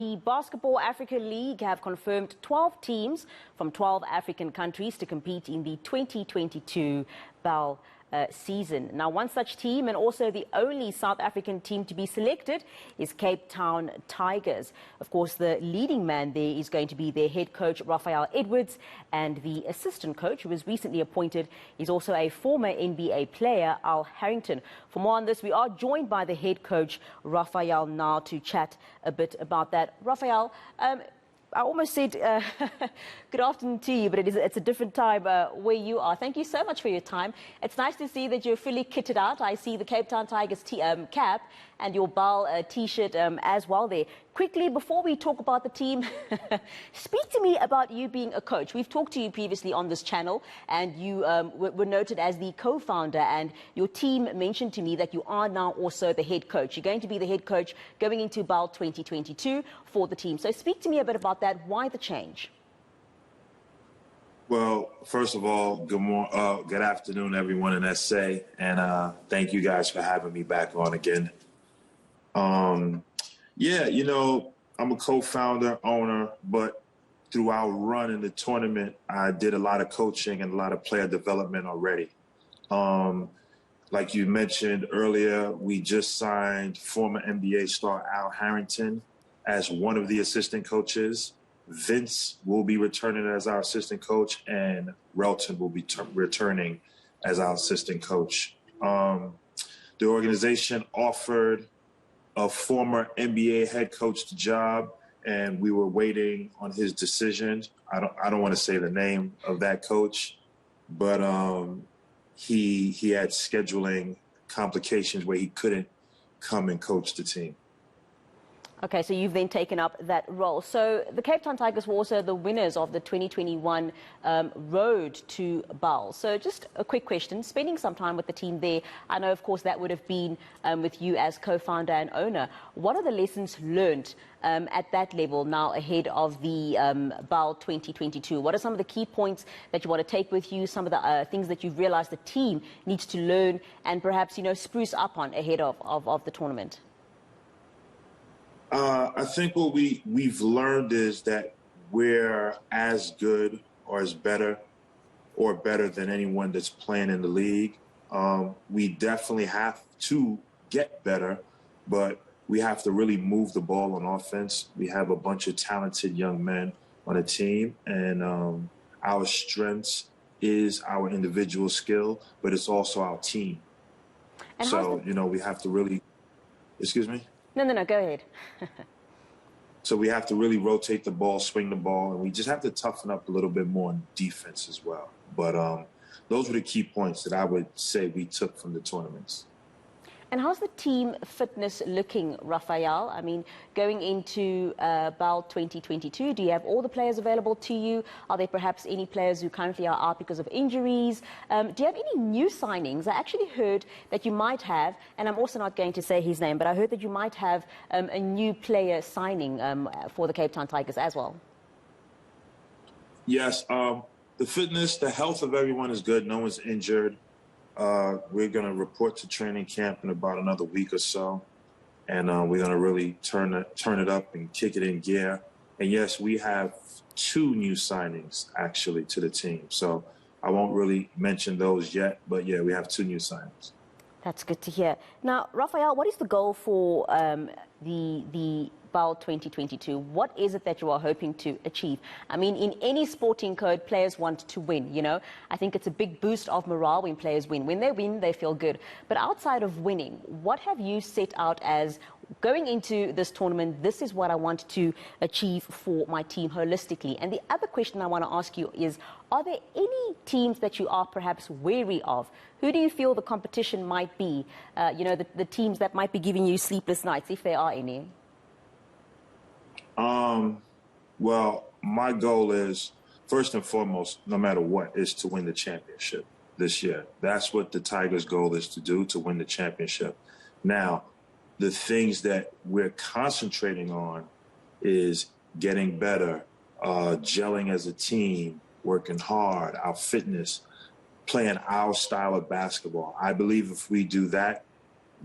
The Basketball Africa League have confirmed 12 teams from 12 African countries to compete in the 2022 BAL season. Now, one such team, and also the only South African team to be selected, is Cape Town Tigers. Of course, the leading man there is going to be their head coach, Raphael Edwards, and the assistant coach, who was recently appointed, is also a former NBA player, Harrington. For more on this, we are joined by the head coach, Raphael, now to chat a bit about that. Raphael, I almost said good afternoon to you, but it's a different time where you are. Thank you so much for your time. It's nice to see that you're fully kitted out. I see the Cape Town Tigers cap and your BAL T-shirt as well there. Quickly, before we talk about the team, speak to me about you being a coach. We've talked to you previously on this channel, and you were noted as the co-founder, and your team mentioned to me that you are now also the head coach. You're going to be the head coach going into BAL 2022 for the team. So speak to me a bit about that. Why the change? Well, first of all, good afternoon, everyone in SA, and thank you guys for having me back on again. Yeah, you know, I'm a co-founder, owner, but through our run in the tournament, I did a lot of coaching and a lot of player development already. Like you mentioned earlier, we just signed former NBA star Harrington as one of the assistant coaches. Vince will be returning as our assistant coach, and Relton will be returning as our assistant coach. The organization offered a former NBA head coach the job, and we were waiting on his decision. I don't want to say the name of that coach, but he had scheduling complications where he couldn't come and coach the team. Okay, so you've then taken up that role. So the Cape Town Tigers were also the winners of the 2021 road to BAL. So just a quick question, spending some time with the team there, I know, of course, that would have been with you as co-founder and owner. What are the lessons learned at that level now ahead of the BAL 2022? What are some of the key points that you want to take with you, some of the things that you've realized the team needs to learn and perhaps, you know, spruce up on ahead of the tournament? I think what we've learned is that we're as good or as better or better than anyone that's playing in the league. We definitely have to get better, but we have to really move the ball on offense. We have a bunch of talented young men on a team, and our strengths is our individual skill, but it's also our team. And so, you know, we have to really, excuse me? No, go ahead. So we have to really rotate the ball, swing the ball, and we just have to toughen up a little bit more on defense as well. But those were the key points that I would say we took from the tournaments. And how's the team fitness looking, Raphael? I mean, going into BAL 2022, do you have all the players available to you? Are there perhaps any players who currently are out because of injuries? Do you have any new signings? I actually heard that you might have, and I'm also not going to say his name, but I heard that you might have a new player signing for the Cape Town Tigers as well. Yes, the fitness, the health of everyone is good. No one's injured. We're going to report to training camp in about another week or so, and we're going to really turn it up and kick it in gear. And yes, we have 2 new signings actually to the team, so I won't really mention those yet, but yeah, we have 2 new signings. That's good to hear. Now, Raphael, what is the goal for the BAL 2022? What is it that you are hoping to achieve? I mean, in any sporting code, players want to win, you know. I think it's a big boost of morale when players win. When they win, they feel good. But outside of winning, what have you set out as going into this tournament? This is what I want to achieve for my team holistically. And the other question I want to ask you is, are there any teams that you are perhaps wary of? Who do you feel the competition might be? You know, the teams that might be giving you sleepless nights, if there are any? Well, my goal is, first and foremost, no matter what, is to win the championship this year. That's what the Tigers' goal is to do, to win the championship. Now, the things that we're concentrating on is getting better, gelling as a team, working hard, our fitness, playing our style of basketball. I believe if we do that,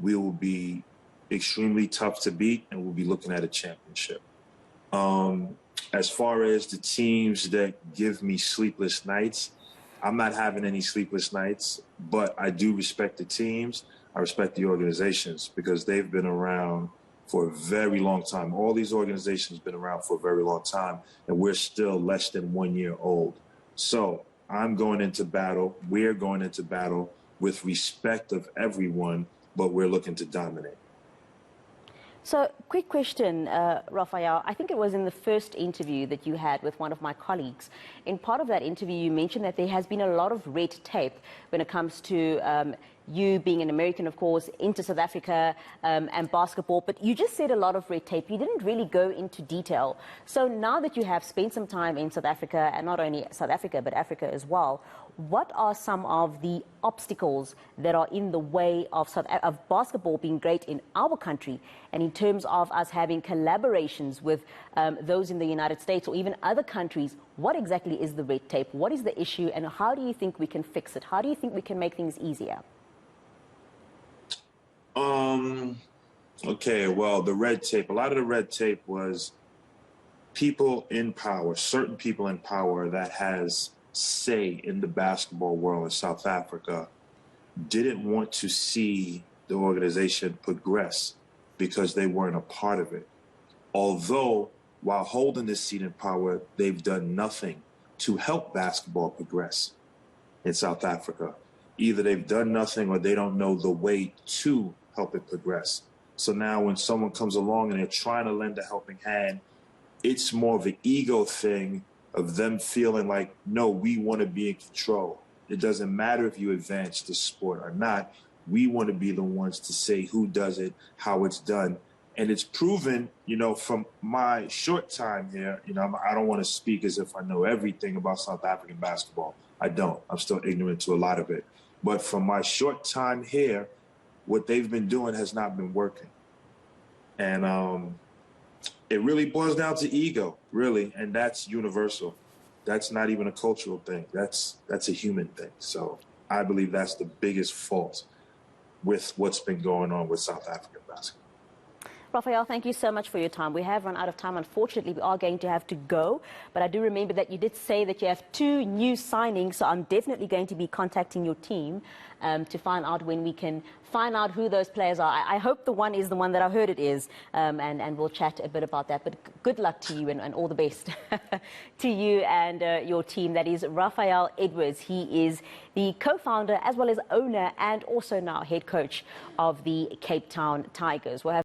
we will be extremely tough to beat, and we'll be looking at a championship. As far as the teams that give me sleepless nights, I'm not having any sleepless nights, but I do respect the teams. I respect the organizations because they've been around for a very long time. All these organizations have been around for a very long time, and we're still less than 1 year old. So I'm going into battle. We're going into battle with respect of everyone, but we're looking to dominate. So, quick question, Raphael. I think it was in the first interview that you had with one of my colleagues. In part of that interview, you mentioned that there has been a lot of red tape when it comes to you being an American, of course, into South Africa and basketball. But you just said a lot of red tape. You didn't really go into detail. So now that you have spent some time in South Africa, and not only South Africa, but Africa as well, what are some of the obstacles that are in the way of basketball being great in our country, and in terms of us having collaborations with those in the United States or even other countries? What exactly is the red tape? What is the issue, and how do you think we can fix it? How do you think we can make things easier? Okay, well, the red tape, a lot of the red tape was people in power, certain people in power that has say in the basketball world in South Africa didn't want to see the organization progress because they weren't a part of it. Although, while holding this seat in power, they've done nothing to help basketball progress in South Africa. Either they've done nothing or they don't know the way to help it progress. So now when someone comes along and they're trying to lend a helping hand, it's more of an ego thing of them feeling like, no, we want to be in control. It doesn't matter if you advance the sport or not. We want to be the ones to say who does it, how it's done. And it's proven, you know, from my short time here, you know, I don't want to speak as if I know everything about South African basketball. I don't. I'm still ignorant to a lot of it. But from my short time here, what they've been doing has not been working. And it really boils down to ego, really, and that's universal. That's not even a cultural thing. That's a human thing. So I believe that's the biggest fault with what's been going on with South African basketball. Raphael, thank you so much for your time. We have run out of time. Unfortunately, we are going to have to go. But I do remember that you did say that you have 2 new signings. So I'm definitely going to be contacting your team to find out when we can find out who those players are. I hope the one is the one that I heard it is. And we'll chat a bit about that. But good luck to you and all the best to you and your team. That is Raphael Edwards. He is the co-founder as well as owner and also now head coach of the Cape Town Tigers. We'll have